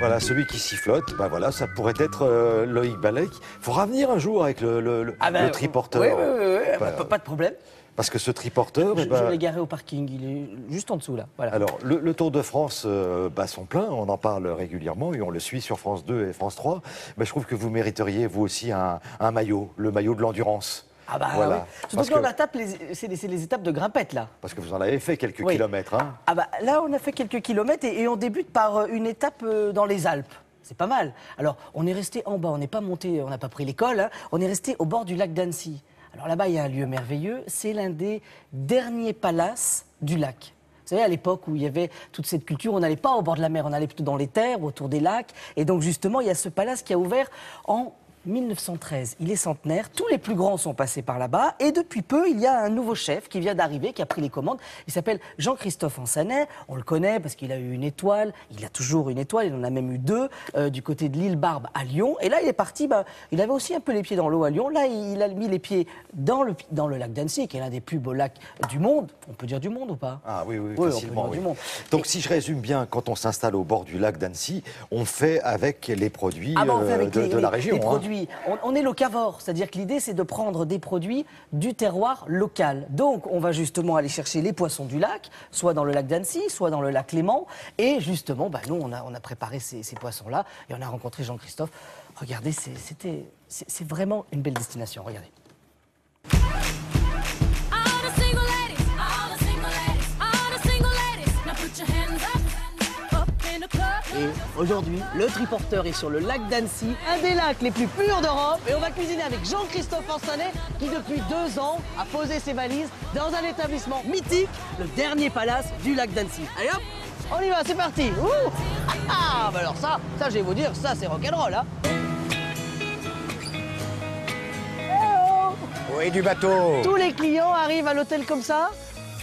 Voilà, celui qui sifflote, bah voilà, ça pourrait être Loïc Balek. Il faudra venir un jour avec le triporteur. Oui, Voilà. pas de problème. Parce que ce triporteur... Je l'ai garé au parking, il est juste en dessous là. Voilà. Alors, le Tour de France sont pleins, on en parle régulièrement et on le suit sur France 2 et France 3. Mais je trouve que vous mériteriez, vous aussi, un maillot, le maillot de l'endurance. Ah bah voilà. oui. Surtout que là, c'est les étapes de grimpette là. Parce que vous en avez fait quelques kilomètres. Hein. Ah bah là, on a fait quelques kilomètres et on débute par une étape dans les Alpes. C'est pas mal. Alors, on est resté en bas, on n'est pas monté, on n'a pas pris l'école, hein. On est resté au bord du lac d'Annecy. Alors là-bas, il y a un lieu merveilleux, c'est l'un des derniers palaces du lac. Vous savez, à l'époque où il y avait toute cette culture, on n'allait pas au bord de la mer, on allait plutôt dans les terres, autour des lacs. Et donc justement, il y a ce palace qui a ouvert en 1913. Il est centenaire, tous les plus grands sont passés par là-bas. Et depuis peu, il y a un nouveau chef qui vient d'arriver, qui a pris les commandes. Il s'appelle Jean-Christophe Ansanet. On le connaît parce qu'il a eu une étoile. Il a toujours une étoile, il en a même eu deux, du côté de l'île Barbe à Lyon. Et là, il est parti, il avait aussi un peu les pieds dans l'eau à Lyon. Là, il a mis les pieds dans le lac d'Annecy, qui est l'un des plus beaux lacs du monde. On peut dire du monde ou pas? Ah oui, On facilement. peut dire du monde. Donc, si je résume bien, quand on s'installe au bord du lac d'Annecy, on fait avec les produits de la région. Les produits. On est locavore, c'est-à-dire que l'idée, c'est de prendre des produits du terroir local. Donc, on va justement aller chercher les poissons du lac, soit dans le lac d'Annecy, soit dans le lac Léman. Et justement, nous, on a préparé ces poissons-là et on a rencontré Jean-Christophe. Regardez, c'est vraiment une belle destination. Regardez. Et aujourd'hui, le triporteur est sur le lac d'Annecy, un des lacs les plus purs d'Europe. Et on va cuisiner avec Jean-Christophe Ansanet, qui depuis 2 ans a posé ses valises dans un établissement mythique, le dernier palace du lac d'Annecy. Allez hop, on y va, c'est parti. Ouh ah, bah alors ça, je vais vous dire, ça c'est rock'n'roll, hein. Oui, du bateau. Tous les clients arrivent à l'hôtel comme ça?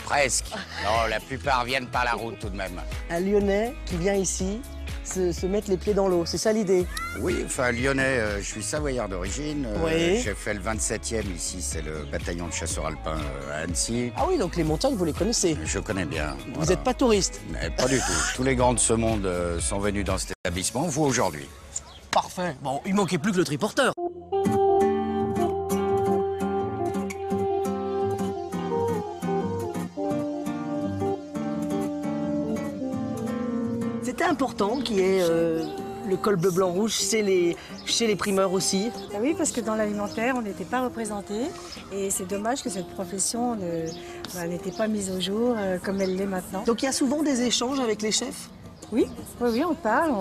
Presque. Non, la plupart viennent par la route tout de même. Un Lyonnais qui vient ici se mettre les pieds dans l'eau, c'est ça l'idée? Oui, enfin Lyonnais, je suis savoyard d'origine. Oui. J'ai fait le 27e ici, c'est le bataillon de chasseurs alpins à Annecy. Ah oui, donc les montagnes, vous les connaissez? Je connais bien. Vous n'êtes pas touriste? Mais pas du tout. Tous les grands de ce monde sont venus dans cet établissement, vous aujourd'hui. Parfait. Bon, il manquait plus que le triporteur. C'était important qu'il y ait le col bleu, blanc, rouge chez les primeurs aussi. Oui, parce que dans l'alimentaire, on n'était pas représenté. Et c'est dommage que cette profession n'était pas mise au jour comme elle l'est maintenant. Donc il y a souvent des échanges avec les chefs? Oui, on parle,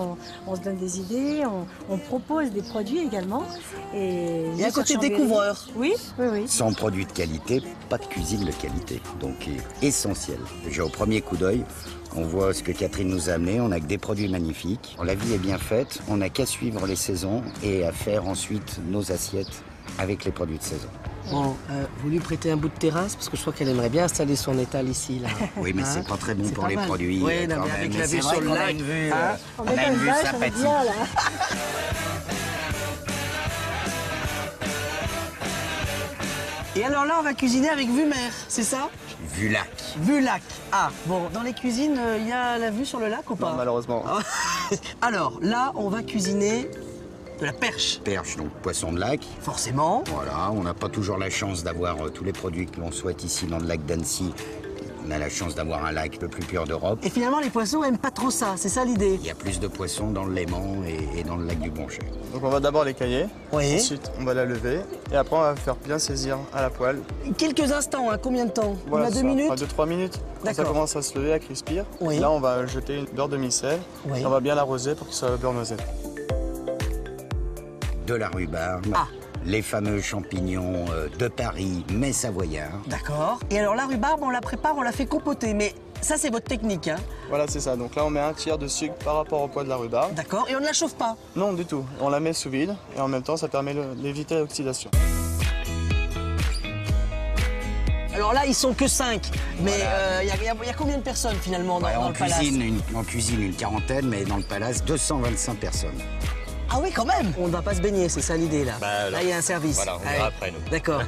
on se donne des idées, on propose des produits également. Et il y a un côté découvreur. Oui. Sans produits de qualité, pas de cuisine de qualité. Donc essentiel. Déjà au premier coup d'œil, on voit ce que Catherine nous a amené, on n'a que des produits magnifiques. La vie est bien faite, on n'a qu'à suivre les saisons et à faire ensuite nos assiettes avec les produits de saison. Bon, vous lui prêtez un bout de terrasse parce que je crois qu'elle aimerait bien installer son étal ici. Là. Oui, mais c'est pas très bon pour les produits. Oui, non, mais avec la vue sur le lac. On a une vue sympathique. Et alors là, on va cuisiner avec vue mer, c'est ça? Vue lac. Vue lac. Ah, bon, dans les cuisines, il y a la vue sur le lac ou pas? Non, malheureusement. Alors, là, on va cuisiner de la perche. Perche, donc poisson de lac. Forcément. Voilà, on n'a pas toujours la chance d'avoir tous les produits que l'on souhaite ici dans le lac d'Annecy. On a la chance d'avoir un lac le plus pur d'Europe. Et finalement, les poissons n'aiment pas trop ça, c'est ça l'idée? Il y a plus de poissons dans le Léman et dans le lac du Bonchet. Donc on va d'abord les cailler, oui. Ensuite on va la lever et après on va faire bien saisir à la poêle. Quelques instants, hein, combien de temps? Voilà, 2 minutes? 2-3 minutes. Quand ça commence à se lever, à crispir. Oui. Là on va jeter une beurre demi-sel. Oui. Et on va bien l'arroser pour qu'il soit beurre noisette. De la rhubarbe. Ah. Les fameux champignons de Paris, mais savoyards. D'accord. Et alors la rhubarbe, on la prépare, on la fait compoter, mais ça c'est votre technique, hein? Voilà, c'est ça. Donc là on met 1 tiers de sucre par rapport au poids de la rhubarbe. D'accord. Et on ne la chauffe pas? Non, du tout. On la met sous vide et en même temps ça permet d'éviter l'oxydation. Alors là, ils sont que 5, mais il y a combien de personnes finalement dans le palace? On cuisine une quarantaine, mais dans le palace, 225 personnes. Ah oui, quand même. On ne va pas se baigner, c'est ça l'idée là. Bah, là, il y a un service. Voilà, on verra après nous. D'accord.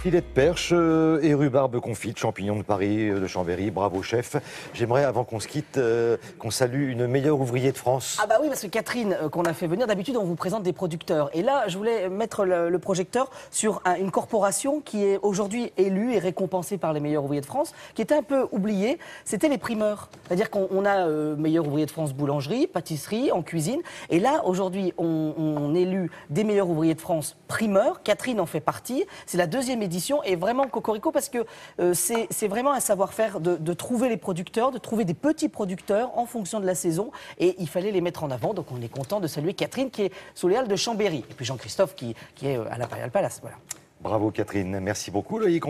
Filet de perche et rhubarbe confite, champignons de Paris, de Chambéry, bravo chef. J'aimerais, avant qu'on se quitte, qu'on salue une meilleure ouvrier de France. Ah bah oui, parce que Catherine, qu'on a fait venir, d'habitude on vous présente des producteurs. Et là, je voulais mettre le projecteur sur une corporation qui est aujourd'hui élue et récompensée par les meilleurs ouvriers de France, qui était un peu oubliée, c'était les primeurs. C'est-à-dire qu'on a meilleurs ouvriers de France boulangerie, pâtisserie, en cuisine. Et là, aujourd'hui, on élu des meilleurs ouvriers de France primeurs. Catherine en fait partie. C'est la 2e édition et vraiment cocorico parce que c'est vraiment un savoir-faire de trouver les producteurs, de trouver des petits producteurs en fonction de la saison et il fallait les mettre en avant. Donc on est content de saluer Catherine qui est sous les halles de Chambéry et puis Jean-Christophe qui est à l'Imperial Palace. Voilà. Bravo Catherine, merci beaucoup Loïc.